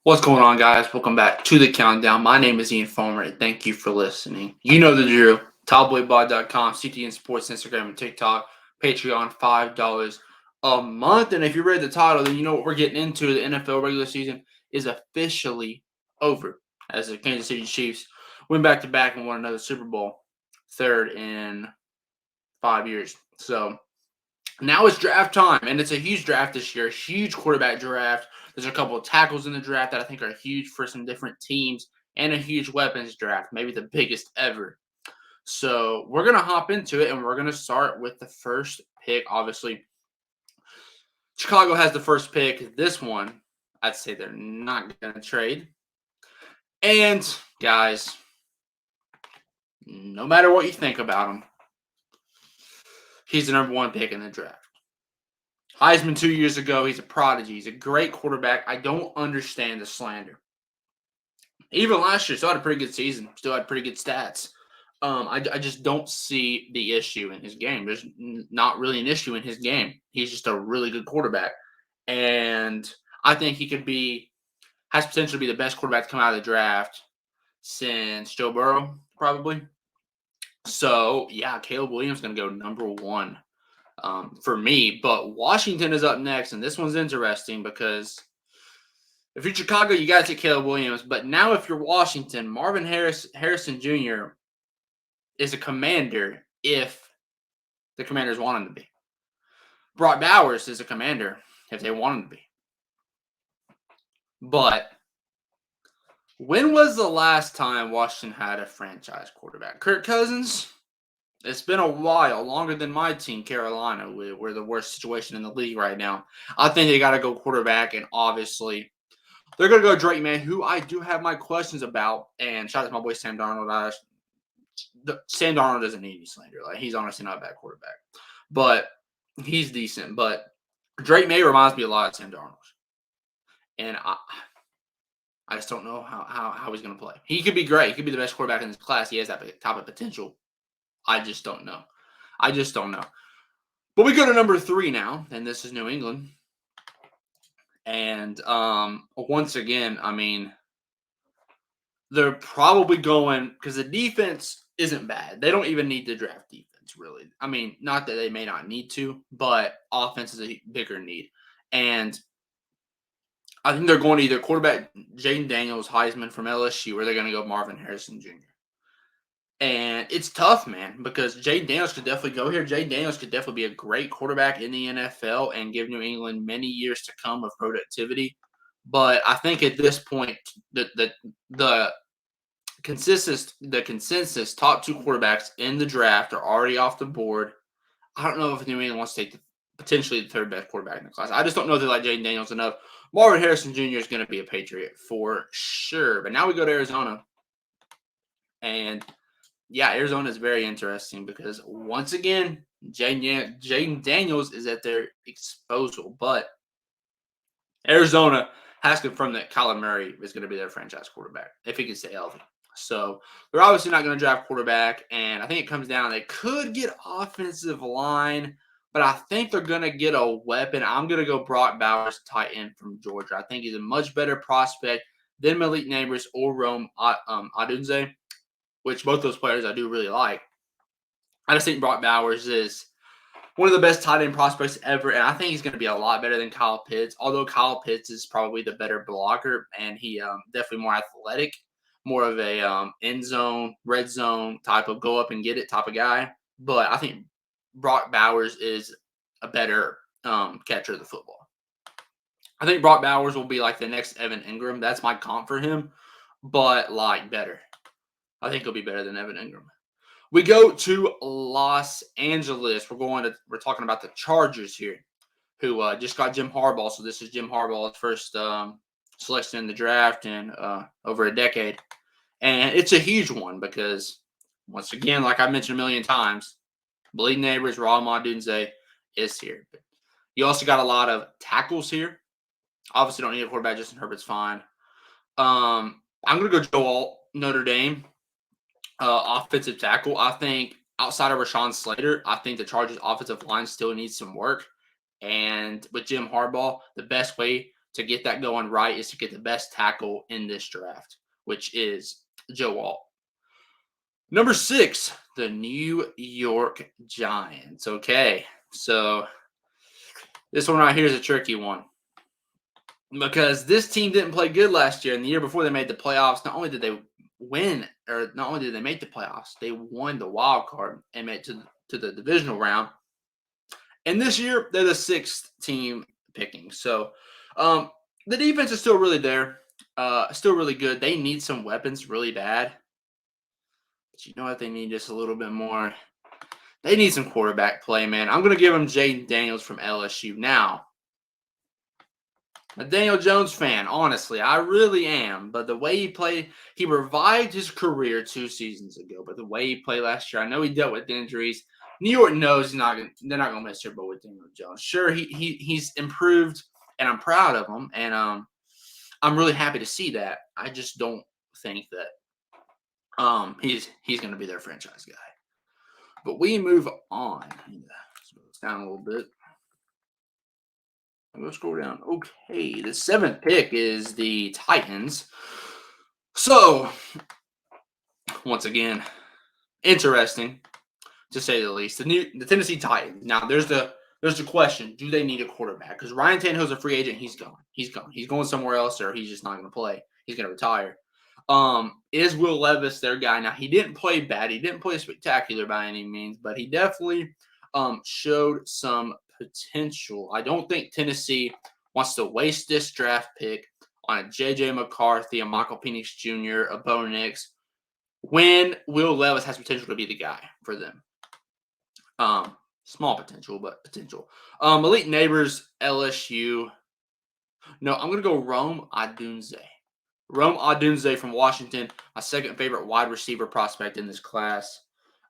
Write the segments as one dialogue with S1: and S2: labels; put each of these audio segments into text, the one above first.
S1: What's going on, guys? Welcome back to the Countdown. My name is Ian Farmer, and thank you for listening. You know the drill. TopBoyBot.com, CTN Sports, Instagram, and TikTok. Patreon, $5 a month. And if you read the title, then you know what we're getting into. The NFL regular season is officially over as the Kansas City Chiefs went back-to-back and won another Super Bowl, third in 5 years. So now it's draft time, and it's a huge draft this year, huge quarterback draft. There's a couple of tackles in the draft that I think are huge for some different teams, and a huge weapons draft, maybe the biggest ever. So we're going to hop into it, and we're going to start with the first pick. Obviously, Chicago has the first pick. This one, I'd say they're not going to trade. And, guys, no matter what you think about him, he's the number one pick in the draft. Heisman 2 years ago. He's a prodigy. He's a great quarterback. I don't understand the slander. Even last year, still had a pretty good season. Still had pretty good stats. I just don't see the issue in his game. There's not really an issue in his game. He's just a really good quarterback. And I think he has potential to be the best quarterback to come out of the draft since Joe Burrow, probably. So, yeah, Caleb Williams is going to go number one. For me, but Washington is up next, and this one's interesting because if you're Chicago, you got to take Caleb Williams. But now, if you're Washington, Marvin Harrison Jr. is a commander if the Commanders want him to be. Brock Bowers is a commander if they want him to be. But when was the last time Washington had a franchise quarterback? Kirk Cousins? It's been a while, longer than my team, Carolina. We're the worst situation in the league right now. I think they got to go quarterback, and obviously they're going to go Drake May, who I do have my questions about. And shout out to my boy Sam Darnold. Sam Darnold doesn't need any slander. Like, he's honestly not a bad quarterback, but he's decent. But Drake May reminds me a lot of Sam Darnold, and I just don't know how he's going to play. He could be great. He could be the best quarterback in this class. He has that type of potential. I just don't know. But we go to number 3 now, and this is New England. And once again, I mean, they're probably going because the defense isn't bad. They don't even need to draft defense, really. I mean, not that they may not need to, but offense is a bigger need. And I think they're going to either quarterback Jaden Daniels, Heisman from LSU, or they're going to go Marvin Harrison Jr. And it's tough, man, because Jaden Daniels could definitely go here. Jaden Daniels could definitely be a great quarterback in the NFL and give New England many years to come of productivity. But I think at this point, the consensus top 2 quarterbacks in the draft are already off the board. I don't know if New England wants to take potentially the third best quarterback in the class. I just don't know if they like Jaden Daniels enough. Marvin Harrison Jr. is going to be a Patriot for sure. But now we go to Arizona. And yeah, Arizona is very interesting because once again, Jaden Daniels is at their disposal, but Arizona has confirmed that Kyler Murray is going to be their franchise quarterback if he can stay healthy. So they're obviously not going to draft quarterback, and I think it comes down they could get offensive line, but I think they're going to get a weapon. I'm going to go Brock Bowers, tight end from Georgia. I think he's a much better prospect than Malik Nabers or Rome Odunze, which both those players I do really like. I just think Brock Bowers is one of the best tight end prospects ever, and I think he's going to be a lot better than Kyle Pitts, although Kyle Pitts is probably the better blocker, and he definitely more athletic, more of a end zone, red zone type of go up and get it type of guy. But I think Brock Bowers is a better catcher of the football. I think Brock Bowers will be like the next Evan Ingram. That's my comp for him, but like better. I think he'll be better than Evan Ingram. We go to Los Angeles. We're talking about the Chargers here, who just got Jim Harbaugh. So this is Jim Harbaugh's first selection in the draft in over a decade, and it's a huge one because once again, like I mentioned a million times, Bleeding Neighbors, Raul Odunze is here. But you also got a lot of tackles here. Obviously, don't need a quarterback. Justin Herbert's fine. I'm gonna go Joe Alt, Notre Dame. Offensive tackle. I think outside of Rashawn Slater, I think the Chargers offensive line still needs some work. And with Jim Harbaugh, the best way to get that going right is to get the best tackle in this draft, which is Joe Alt. Number 6, the New York Giants. Okay, so this one right here is a tricky one because this team didn't play good last year, and the year before they made the playoffs. Not only did they win, or not only did they make the playoffs, they won the wild card and made it to the divisional round. And this year, they're the 6th team picking. So the defense is still really there, still really good. They need some weapons really bad. But you know what? They need just a little bit more. They need some quarterback play, man. I'm going to give them Jayden Daniels from LSU. Now, a Daniel Jones fan, honestly. I really am. But the way he played, he revived his career 2 seasons ago. But the way he played last year, I know he dealt with injuries. New York knows they're not going to miss Super Bowl with Daniel Jones. Sure, he's improved, and I'm proud of him. And I'm really happy to see that. I just don't think that he's going to be their franchise guy. But we move on. Slow this down a little bit. I'm going to scroll down. Okay, the 7th pick is the Titans. So, once again, interesting to say the least. The Tennessee Titans. Now, there's the question: do they need a quarterback? Because Ryan Tannehill's a free agent. He's gone. He's gone. He's going somewhere else, or he's just not going to play. He's going to retire. Is Will Levis their guy? Now, he didn't play bad. He didn't play spectacular by any means, but he definitely showed some potential. I don't think Tennessee wants to waste this draft pick on a J.J. McCarthy, a Michael Penix Jr., a Bo Nix, when Will Levis has potential to be the guy for them. Small potential, but potential. Malik Neighbors, LSU. No, I'm going to go Rome Odunze. Rome Odunze from Washington, my second favorite wide receiver prospect in this class.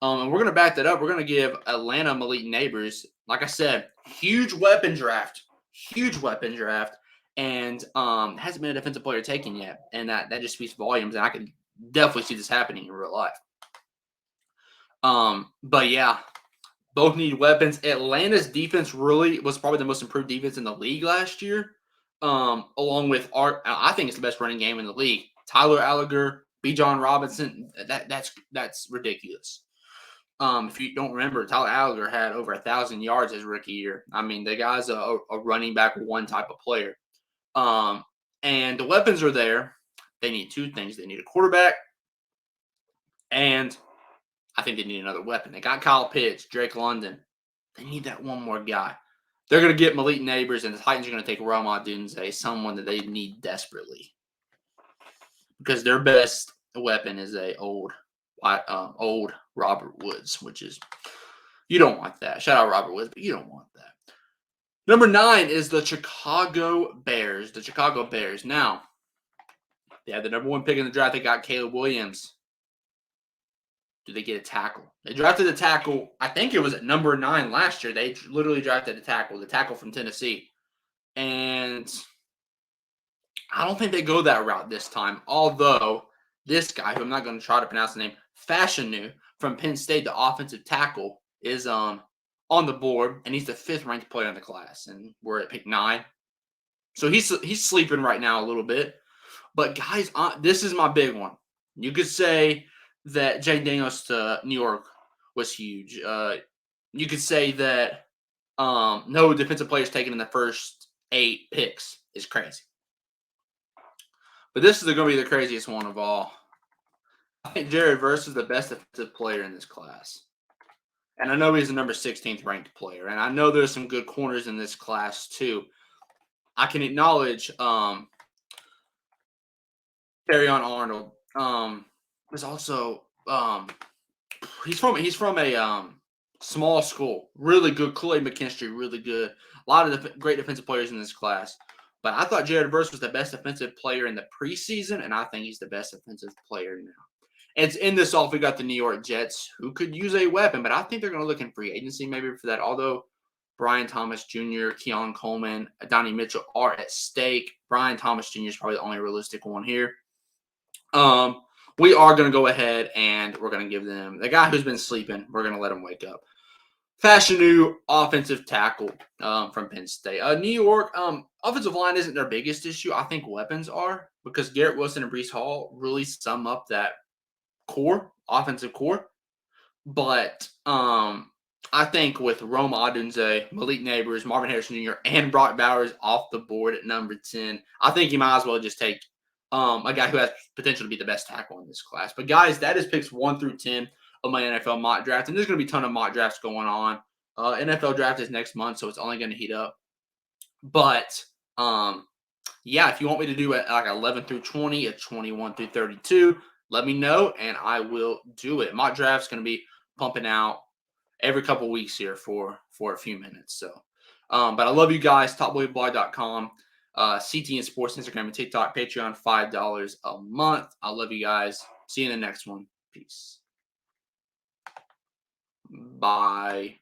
S1: And we're going to back that up. We're going to give Atlanta Malik Neighbors, like I said, huge weapon draft. And hasn't been a defensive player taken yet. And that just speaks volumes. And I can definitely see this happening in real life. But yeah, both need weapons. Atlanta's defense really was probably the most improved defense in the league last year. Along with I think it's the best running game in the league. Tyler Alliger, Bijan Robinson, that's ridiculous. If you don't remember, Tyler Alliger had over 1,000 yards his rookie year. I mean, the guy's a running back one type of player. And the weapons are there. They need 2 things. They need a quarterback, and I think they need another weapon. They got Kyle Pitts, Drake London. They need that one more guy. They're going to get Malik Neighbors, and the Titans are going to take Rome Odunze, someone that they need desperately. Because their best weapon is a old Robert Woods, which is, you don't want that. Shout out Robert Woods, but you don't want that. Number 9 is the Chicago Bears. The Chicago Bears. Now, they had the number 1 pick in the draft. They got Caleb Williams. Do they get a tackle? They drafted a tackle. I think it was at number 9 last year. They literally drafted the tackle from Tennessee. And I don't think they go that route this time. Although this guy, who I'm not going to try to pronounce the name, Fashanu from Penn State, the offensive tackle, is on the board, and he's the 5th ranked player in the class, and we're at pick 9. So he's sleeping right now a little bit. But guys, this is my big one. You could say that Jayden Daniels to New York was huge. You could say that no defensive players taken in the first 8 picks is crazy. But this is going to be the craziest one of all. I think Jared Verse is the best defensive player in this class. And I know he's the number 16th ranked player. And I know there's some good corners in this class too. I can acknowledge Terrion Arnold. Is also he's from a small school. Really good. Kool-Aid McKinstry, really good. A lot of great defensive players in this class. But I thought Jared Verse was the best defensive player in the preseason, and I think he's the best defensive player now. And in this off, we got the New York Jets, who could use a weapon, but I think they're going to look in free agency maybe for that. Although Brian Thomas Jr., Keon Coleman, Donnie Mitchell are at stake. Brian Thomas Jr. is probably the only realistic one here. We are going to go ahead and we're going to give them the guy who's been sleeping. We're going to let him wake up. Fashanu, offensive tackle from Penn State. New York, offensive line isn't their biggest issue. I think weapons are because Garrett Wilson and Brees Hall really sum up that core, offensive core. But I think with Rome Odunze, Malik Neighbors, Marvin Harrison Jr., and Brock Bowers off the board at number 10, I think you might as well just take a guy who has potential to be the best tackle in this class. But guys, that is picks 1 through 10 of my NFL mock draft. And there's going to be a ton of mock drafts going on. NFL draft is next month, so it's only going to heat up. But yeah, if you want me to do it like 11 through 20, at 21 through 32, let me know and I will do it. Mock draft's going to be pumping out every couple weeks here for a few minutes. So, but I love you guys. TopBoyBlog.com, CTN Sports, Instagram, and TikTok, Patreon, $5 a month. I love you guys. See you in the next one. Peace. Bye.